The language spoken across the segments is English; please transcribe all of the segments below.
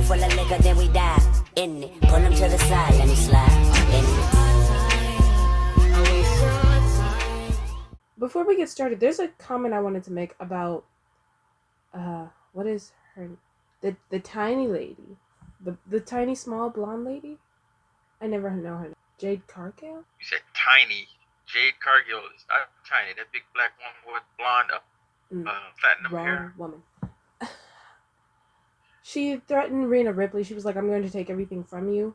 full of liquor, then we dive in it. Pull him to the side, let me slide in it. Before we get started, there's a comment I wanted to make about what is her, the tiny lady, the tiny small blonde lady. I never know her name. Jade Cargill. You said tiny. Jade Cargill is not tiny. That big black woman with blonde, platinum Wrong hair. Woman. She threatened Rhea Ripley. She was like, "I'm going to take everything from you."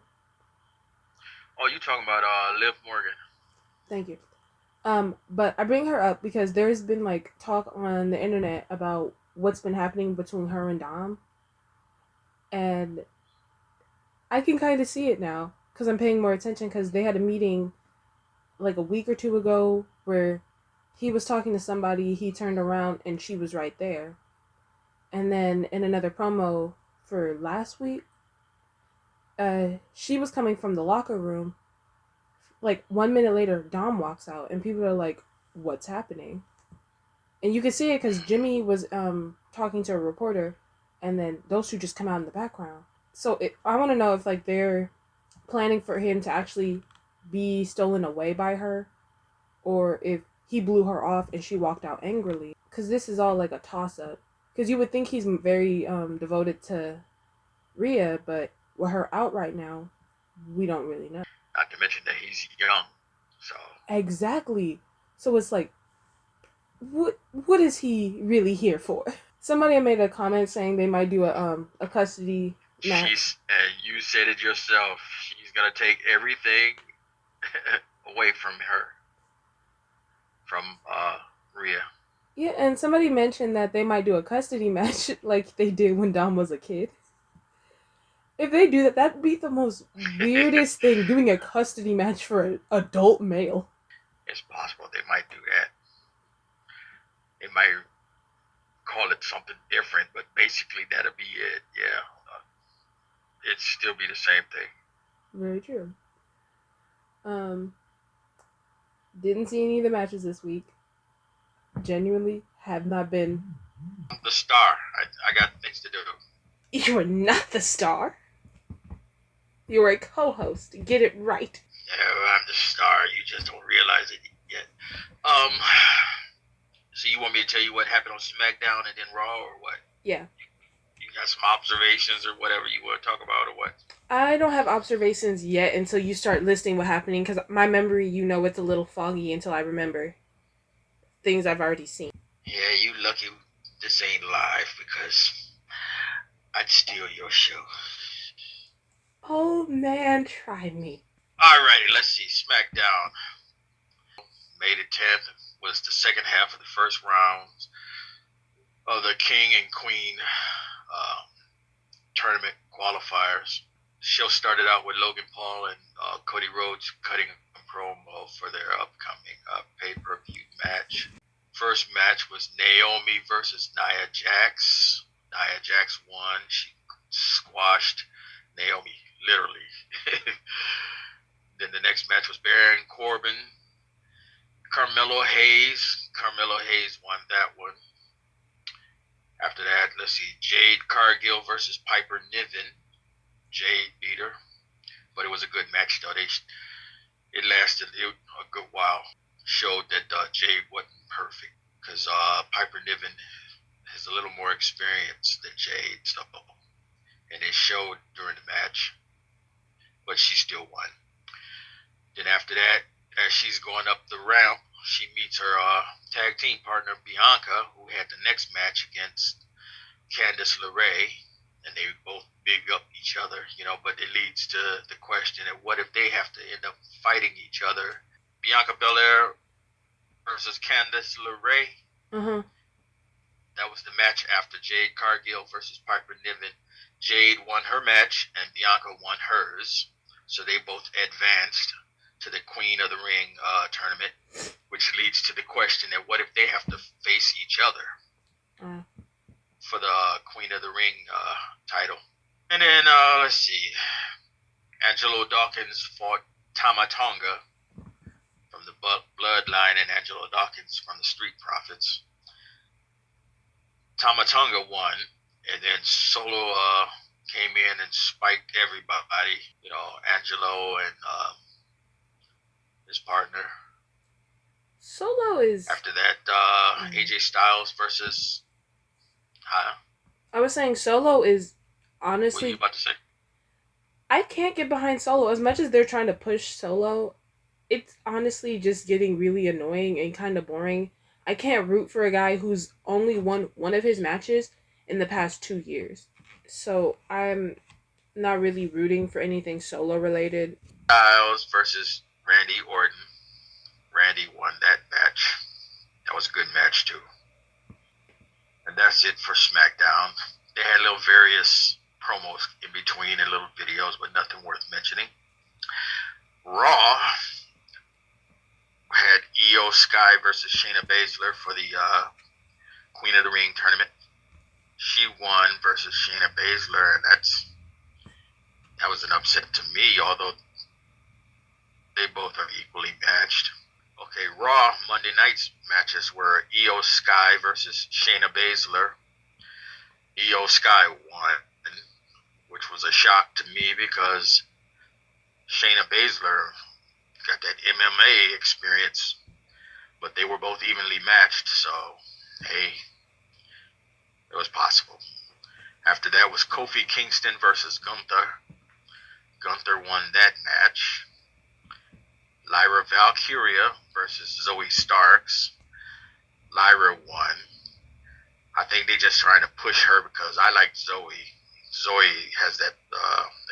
Oh, you talking about Liv Morgan? Thank you. But I bring her up because there's been like talk on the internet about what's been happening between her and Dom. And I can kind of see it now because I'm paying more attention, because they had a meeting like a week or two ago where he was talking to somebody, he turned around and she was right there. And then in another promo for last week, she was coming from the locker room. Like 1 minute later, Dom walks out and people are like, "What's happening?" And you can see it because Jimmy was talking to a reporter, and then those two just come out in the background. So I want to know if like they're planning for him to actually be stolen away by her, or if he blew her off and she walked out angrily. Because this is all like a toss-up. Because you would think he's very devoted to Rhea, but with her out right now, we don't really know. Not to mention that he's young, so. Exactly. So it's like, what is he really here for? Somebody made a comment saying they might do a custody match. You said it yourself. She's gonna take everything away from her, from Rhea. Yeah, and somebody mentioned that they might do a custody match like they did when Dom was a kid. If they do that, that'd be the most weirdest thing, doing a custody match for an adult male. It's possible they might do that. They might call it something different, but basically that'll be it. Yeah, it'd still be the same thing. Very true. Didn't see any of the matches this week. Genuinely have not been. I'm the star. I got things to do. You are not the star. You are a co-host. Get it right. Yeah, I'm the star. You just don't realize it yet. So you want me to tell you what happened on SmackDown and then Raw, or what? Yeah. You got some observations or whatever you want to talk about, or what? I don't have observations yet until you start listing what's happening, because my memory, it's a little foggy until I remember things I've already seen. Yeah, you lucky this ain't live, because I'd steal your show. Oh man, try me. Alrighty, let's see. SmackDown. May the 10th was the second half of the first round of the King and Queen tournament qualifiers. The show started out with Logan Paul and Cody Rhodes cutting a promo for their upcoming pay-per-view match. First match was Naomi versus Nia Jax. Nia Jax won. She squashed Naomi, literally. Then the next match was Baron Corbin, Carmelo Hayes. Carmelo Hayes won that one. After that, let's see, Jade Cargill versus Piper Niven. Jade beat her, but it was a good match though. It lasted a good while. Showed that Jade wasn't perfect, because Piper Niven has a little more experience than Jade, so, and it showed during the match. But she still won. Then after that, as she's going up the ramp, she meets her tag team partner Bianca, who had the next match against Candice LeRae, and they both big up each other, but it leads to the question of what if they have to end up fighting each other. Bianca Belair versus Candice LeRae. Mm-hmm. That was the match after Jade Cargill versus Piper Niven. Jade won her match and Bianca won hers, so they both advanced to the Queen of the Ring tournament, which leads to the question of what if they have to face each other for the Queen of the Ring title. And then, let's see, Angelo Dawkins fought Tama Tonga from the Bloodline and Angelo Dawkins from the Street Profits. Tama Tonga won, and then Solo came in and spiked everybody. Angelo and his partner. Solo is. After that, AJ Styles versus. Huh? I was saying Solo is What were you honestly. about to say? I can't get behind Solo as much as they're trying to push Solo. It's honestly just getting really annoying and kind of boring. I can't root for a guy who's only won one of his matches in the past 2 years. So I'm not really rooting for anything Solo related. Styles versus Randy Orton. Randy won that match. That was a good match too. And that's it for SmackDown. They had little various promos in between and little videos, but nothing worth mentioning. Raw had Io Sky versus Shayna Baszler for the Queen of the Ring tournament. She won versus Shayna Baszler, and that was an upset to me, although they both are equally matched. Okay, Raw Monday night's matches were Io Sky versus Shayna Baszler. Io Sky won, which was a shock to me because Shayna Baszler got that MMA experience, but they were both evenly matched, so hey, it was possible. After that was Kofi Kingston versus Gunther. Gunther won that match. Lyra Valkyria versus Zoe Starks. Lyra won. I think they're just trying to push her because I like Zoe. Zoe has that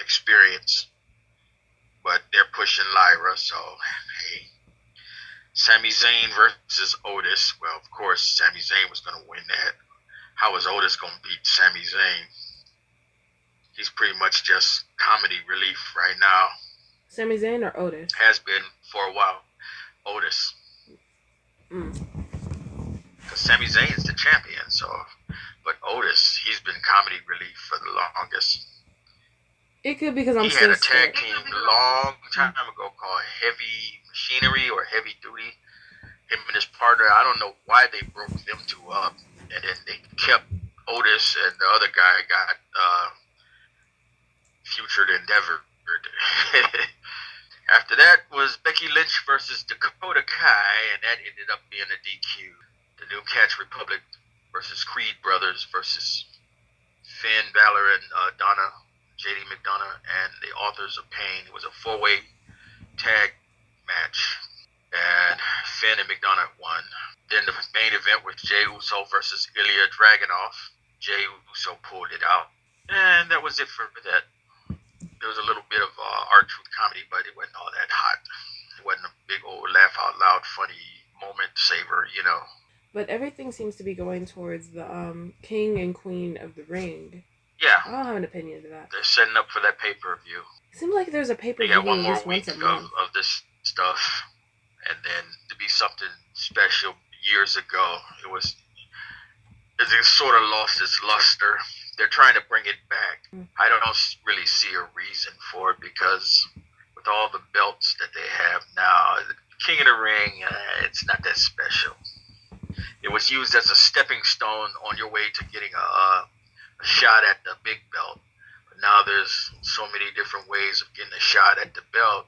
experience, but they're pushing Lyra, so hey. Sami Zayn versus Otis. Well, of course, Sami Zayn was going to win that. How is Otis going to beat Sami Zayn? He's pretty much just comedy relief right now. Sami Zayn or Otis? Has been for a while. Otis. Because Sami Zayn's the champion, so. But Otis, he's been comedy relief for the longest. It could because I'm he still had a tag team a long time ago called Heavy Machinery or Heavy Duty. Him and his partner, I don't know why they broke them two up. And then they kept Otis, and the other guy got Futured Endeavor. After that was Becky Lynch versus Dakota Kai, and that ended up being a DQ. The New Catch Republic versus Creed Brothers versus Finn Balor and JD McDonough, and the Authors of Pain. It was a 4-way tag match, and Finn and McDonough won. Then the main event was Jey Uso versus Ilya Dragunov. Jey Uso pulled it out, and that was it for that. There was a little bit of R-Truth comedy, but it wasn't all that hot. It wasn't a big old laugh out loud funny moment saver, But everything seems to be going towards the King and Queen of the Ring. Yeah. I don't have an opinion to that. They're setting up for that pay-per-view. It seems like there's a pay-per-view They got one more at least week once a month. of this stuff, and then to be something special years ago, it sort of lost its luster. They're trying to bring it back. I don't really see a reason for it because with all the belts that they have now, the King of the Ring, it's not that special. It was used as a stepping stone on your way to getting a shot at the big belt. But now there's so many different ways of getting a shot at the belt.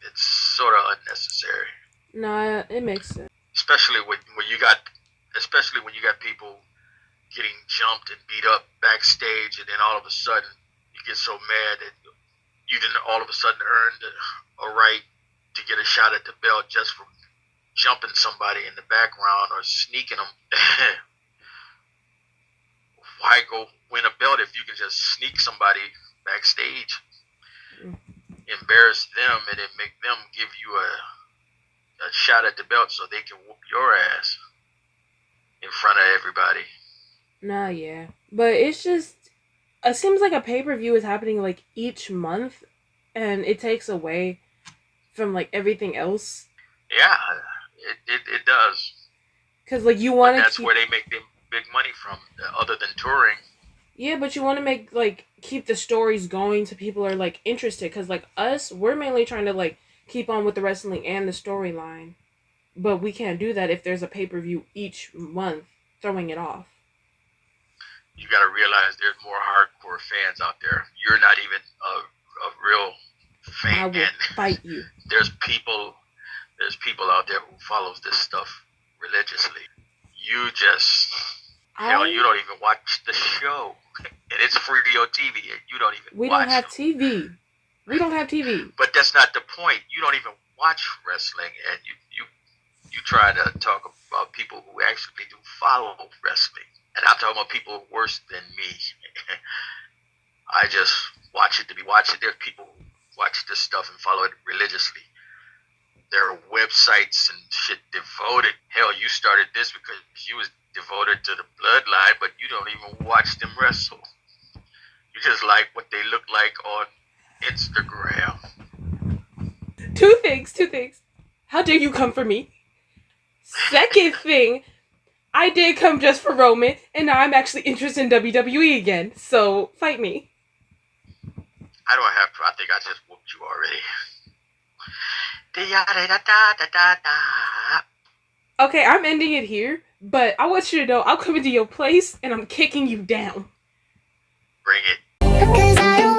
It's sort of unnecessary. No, it makes sense. Especially when you got people getting jumped and beat up backstage, and then all of a sudden you get so mad that you didn't all of a sudden earn a right to get a shot at the belt just from jumping somebody in the background or sneaking them. Why go win a belt if you can just sneak somebody backstage, embarrass them, and then make them give you a shot at the belt so they can whoop your ass in front of everybody? Nah, yeah. But it's just, it seems like a pay-per-view is happening like each month, and it takes away from like everything else. Yeah, it does. Because like you want to that's where they make their big money from, other than touring. Yeah, but you want to keep the stories going so people are like interested. Because like us, we're mainly trying to like keep on with the wrestling and the storyline. But we can't do that if there's a pay-per-view each month throwing it off. You got to realize there's more hardcore fans out there. You're not even a real I fan. will fight you. There's people out there who follows this stuff religiously. You just hell, you don't even watch the show, and it's free on TV, and you don't even. We don't have TV. We don't have TV. But that's not the point. You don't even watch wrestling, and you try to talk about people who actually do follow wrestling, and I'm talking about people worse than me. I just watch it to be watching. There's people who watch this stuff and follow it religiously. There are websites and shit devoted. Hell, you started this because you was devoted to the bloodline, but you don't even watch them wrestle. You just like what they look like on Instagram. Two things. How dare you come for me? Second thing, I did come just for Roman, and now I'm actually interested in WWE again, so fight me. I don't have to. I think I just whooped you already. Okay, I'm ending it here, but I want you to know I'm coming to your place, and I'm kicking you down. Bring it. 'Cause I don't